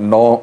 9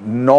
9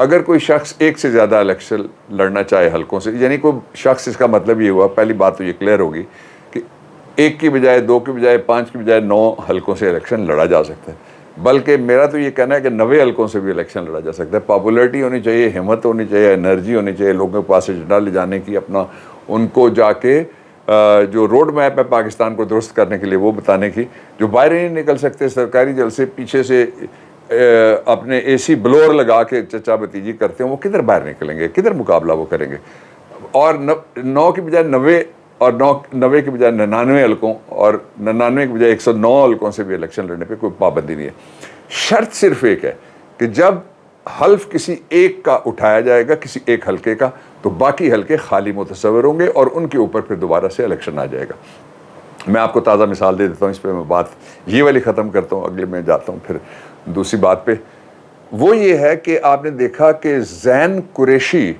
اگر کوئی شخص ایک سے زیادہ الیکشن لڑنا چاہے حلقوں سے، یعنی کوئی شخص، اس کا مطلب یہ ہوا، پہلی بات تو یہ کلیئر ہوگی کہ 1 کی بجائے 2 کی بجائے 5 کی بجائے 9 حلقوں سے الیکشن لڑا جا سکتا ہے، بلکہ میرا تو یہ کہنا ہے کہ 90 حلقوں سے بھی الیکشن لڑا جا سکتا ہے۔ پاپولیرٹی ہونی چاہیے، ہمت ہونی چاہیے، انرجی ہونی چاہیے لوگوں کے پاس ایجنڈا لے جانے کی، اپنا ان کو جا کے جو روڈ میپ ہے پاکستان کو درست کرنے کے لیے وہ بتانے کی۔ جو باہر نہیں نکل سکتے سرکاری جلسے پیچھے سے اپنے اے سی بلور لگا کے چچا بتیجی کرتے ہیں، وہ کدھر باہر نکلیں گے، کدھر مقابلہ وہ کریں گے؟ اور 9 کی بجائے 90 اور 90 کی بجائے 99 حلقوں اور 99 کی بجائے 109 حلقوں سے بھی الیکشن لڑنے پہ کوئی پابندی نہیں ہے۔ شرط صرف ایک ہے کہ جب حلف کسی ایک کا اٹھایا جائے گا، کسی ایک حلقے کا، تو باقی حلقے خالی متصور ہوں گے اور ان کے اوپر پھر دوبارہ سے الیکشن آ جائے گا۔ میں آپ کو تازہ مثال دے دیتا ہوں، اس پہ میں بات یہ والی ختم کرتا ہوں، اگلے میں جاتا ہوں پھر دوسری بات پہ۔ وہ یہ ہے کہ آپ نے دیکھا کہ زین قریشی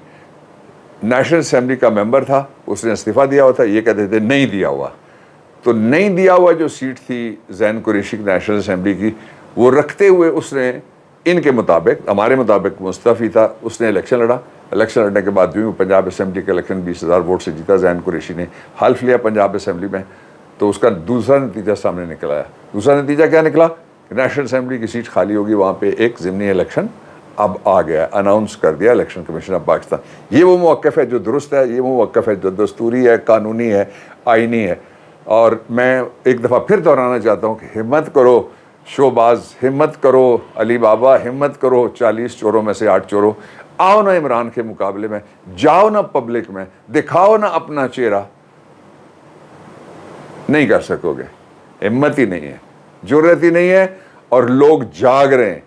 نیشنل اسمبلی کا ممبر تھا، اس نے استعفیٰ دیا ہوا تھا، یہ کہتے تھے نہیں دیا ہوا، تو نہیں دیا ہوا جو سیٹ تھی زین قریشی کی نیشنل اسمبلی کی، وہ رکھتے ہوئے اس نے ان کے مطابق، ہمارے مطابق مستعفی تھا، اس نے الیکشن لڑا۔ الیکشن لڑنے کے بعد جو پنجاب اسمبلی کا الیکشن 20,000 ووٹ سے جیتا، زین قریشی نے حلف لیا پنجاب اسمبلی میں، تو اس کا دوسرا نتیجہ سامنے نکل آیا۔ دوسرا نتیجہ کیا نکلا؟ نیشنل اسمبلی کی سیٹ خالی ہوگی، وہاں پہ ایک ضمنی الیکشن اب آ گیا، اناؤنس کر دیا الیکشن کمیشن آف پاکستان۔ یہ وہ موقف ہے جو درست ہے، یہ وہ موقف ہے جو دستوری ہے، قانونی ہے، آئینی ہے۔ اور میں ایک دفعہ پھر دہرانا چاہتا ہوں کہ ہمت کرو شوباز، ہمت کرو علی بابا، ہمت کرو 40 چوروں میں سے 8 چوروں، آؤ نا عمران کے مقابلے میں، جاؤ نا پبلک میں، دکھاؤ نا اپنا چہرہ۔ نہیں کر سکو گے، ہمت ہی نہیں ہے، جرأت ہی نہیں ہے، اور لوگ جاگ رہے ہیں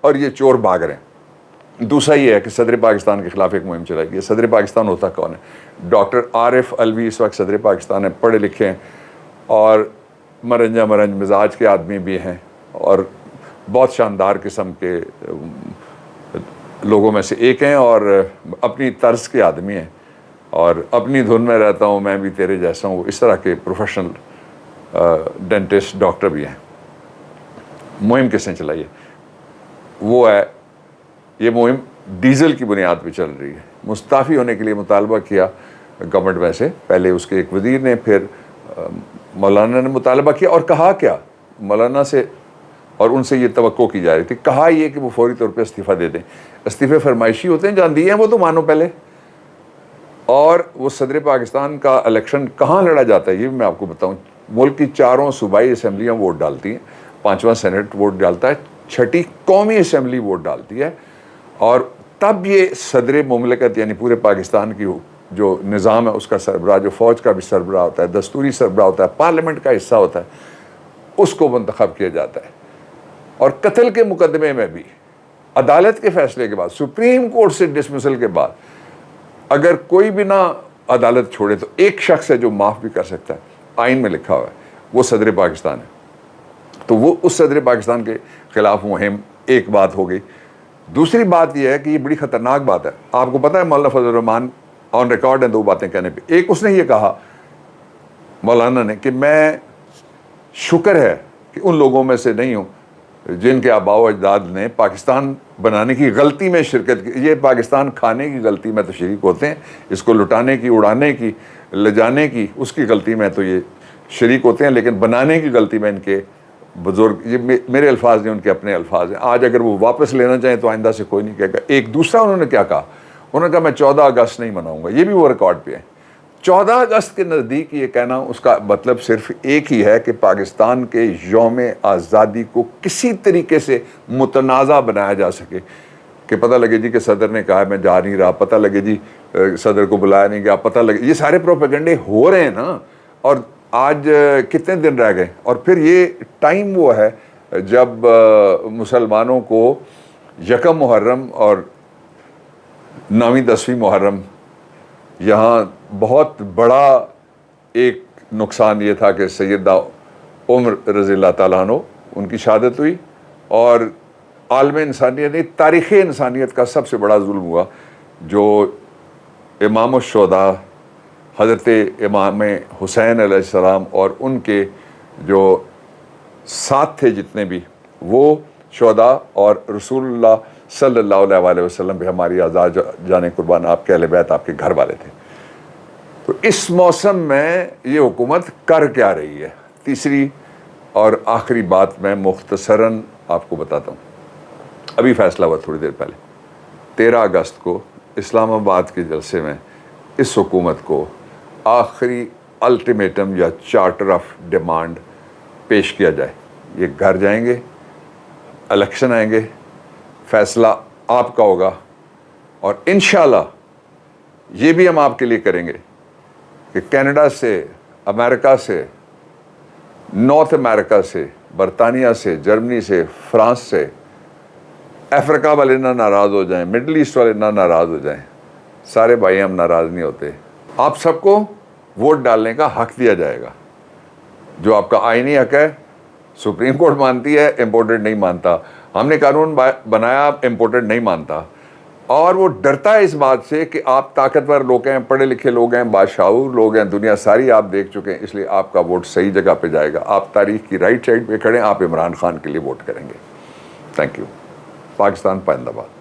اور یہ چور بھاگ رہے ہیں۔ دوسرا یہ ہے کہ صدر پاکستان کے خلاف ایک مہم چلائی گئی۔ صدر پاکستان ہوتا کون ہے؟ ڈاکٹر عارف علوی اس وقت صدر پاکستان ہے، پڑھے لکھے ہیں اور مرنجا مرنج مزاج کے آدمی بھی ہیں اور بہت شاندار قسم کے لوگوں میں سے ایک ہیں، اور اپنی طرز کے آدمی ہیں، اور اپنی دھن میں رہتا ہوں، میں بھی تیرے جیسا ہوں، اس طرح کے پروفیشنل ڈینٹسٹ ڈاکٹر بھی ہیں۔ مہم کس نے چلائی ہے؟ وہ ہے، یہ مہم ڈیزل کی بنیاد پہ چل رہی ہے۔ مستعفی ہونے کے لیے مطالبہ کیا گورنمنٹ میں سے، پہلے اس کے ایک وزیر نے، پھر مولانا نے مطالبہ کیا، اور کہا کیا مولانا سے، اور ان سے یہ توقع کی جا رہی تھی، کہا یہ کہ وہ فوری طور پہ استعفیٰ دے دیں۔ استعفے فرمائشی ہوتے ہیں، جان دیے ہیں وہ تو مانو پہلے۔ اور وہ صدر پاکستان کا الیکشن کہاں لڑا جاتا ہے یہ بھی میں آپ کو بتاؤں۔ ملک کی 4 صوبائی اسمبلیاں ووٹ ڈالتی ہیں، 5واں سینٹ ووٹ ڈالتا ہے، 6ٹھی قومی اسمبلی ووٹ ڈالتی ہے، اور تب یہ صدر مملکت یعنی پورے پاکستان کی جو نظام ہے اس کا سربراہ، جو فوج کا بھی سربراہ ہوتا ہے، دستوری سربراہ ہوتا ہے، پارلیمنٹ کا حصہ ہوتا ہے، اس کو منتخب کیا جاتا ہے۔ اور قتل کے مقدمے میں بھی عدالت کے فیصلے کے بعد، سپریم کورٹ سے ڈسمسل کے بعد، اگر کوئی بھی نہ عدالت چھوڑے تو ایک شخص ہے جو معاف بھی کر سکتا ہے، آئین میں لکھا ہوا ہے، وہ صدر پاکستان ہے۔ تو وہ اس صدر پاکستان کے خلاف مہم ایک بات ہو گئی۔ دوسری بات یہ ہے کہ یہ بڑی خطرناک بات ہے۔ آپ کو پتہ ہے مولانا فضل الرحمان آن ریکارڈ ہیں 2 باتیں کہنے پہ۔ ایک، اس نے یہ کہا مولانا نے کہ میں شکر ہے کہ ان لوگوں میں سے نہیں ہوں جن کے آباء و اجداد نے پاکستان بنانے کی غلطی میں شرکت کی۔ یہ پاکستان کھانے کی غلطی میں تو شریک ہوتے ہیں، اس کو لٹانے کی، اڑانے کی، لے جانے کی، اس کی غلطی میں تو یہ شریک ہوتے ہیں، لیکن بنانے کی غلطی میں ان کے بزرگ، یہ میرے الفاظ نہیں، ان کے اپنے الفاظ ہیں۔ آج اگر وہ واپس لینا چاہیں تو آئندہ سے کوئی نہیں کہے گا۔ ایک دوسرا انہوں نے کیا کہا، انہوں نے کہا میں 14 اگست نہیں مناؤں گا، یہ بھی وہ ریکارڈ پہ ہے۔ 14 اگست کے نزدیک یہ کہنا، اس کا مطلب صرف ایک ہی ہے کہ پاکستان کے یوم آزادی کو کسی طریقے سے متنازع بنایا جا سکے، کہ پتہ لگے جی کہ صدر نے کہا میں جا نہیں رہا، پتہ لگے جی صدر کو بلایا نہیں گیا، پتہ لگے، یہ سارے پروپیگنڈے ہو رہے ہیں نا۔ اور آج کتنے دن رہ گئے، اور پھر یہ ٹائم وہ ہے جب مسلمانوں کو 1 محرم اور 9ویں 10ویں محرم، یہاں بہت بڑا ایک نقصان یہ تھا کہ سیدہ عمر رضی اللہ تعالیٰ عنہ ان کی شہادت ہوئی، اور عالم انسانیت نے، تاریخ انسانیت کا سب سے بڑا ظلم ہوا، جو امام الشہداء حضرت امام حسین علیہ السلام اور ان کے جو ساتھ تھے جتنے بھی، وہ شہداء اور رسول اللہ صلی اللہ علیہ وسلم بھی ہماری آزاد جانے قربان، آپ کے اہل بیت آپ کے گھر والے تھے۔ تو اس موسم میں یہ حکومت کر کیا رہی ہے؟ تیسری اور آخری بات میں مختصراً آپ کو بتاتا ہوں۔ ابھی فیصلہ ہوا تھوڑی دیر پہلے، 13 اگست کو اسلام آباد کے جلسے میں اس حکومت کو آخری الٹیمیٹم یا چارٹر آف ڈیمانڈ پیش کیا جائے۔ یہ گھر جائیں گے، الیکشن آئیں گے، فیصلہ آپ کا ہوگا، اور انشاءاللہ یہ بھی ہم آپ کے لیے کریں گے کہ کینیڈا سے، امریکہ سے، نارتھ امریکہ سے، برطانیہ سے، جرمنی سے، فرانس سے، افریقہ والے نہ ناراض ہو جائیں، مڈل ایسٹ والے نہ ناراض ہو جائیں، سارے بھائی ہم ناراض نہیں ہوتے، آپ سب کو ووٹ ڈالنے کا حق دیا جائے گا۔ جو آپ کا آئینی حق ہے، سپریم کورٹ مانتی ہے، امپورٹڈ نہیں مانتا، ہم نے قانون بنایا، امپورٹڈ نہیں مانتا، اور وہ ڈرتا ہے اس بات سے کہ آپ طاقتور لوگ ہیں، پڑھے لکھے لوگ ہیں، باشعور لوگ ہیں، دنیا ساری آپ دیکھ چکے ہیں، اس لیے آپ کا ووٹ صحیح جگہ پہ جائے گا، آپ تاریخ کی رائٹ سائڈ پہ کھڑے ہیں، آپ عمران خان کے لیے ووٹ کریں گے۔ Thank you. پاکستان پائندہ باد۔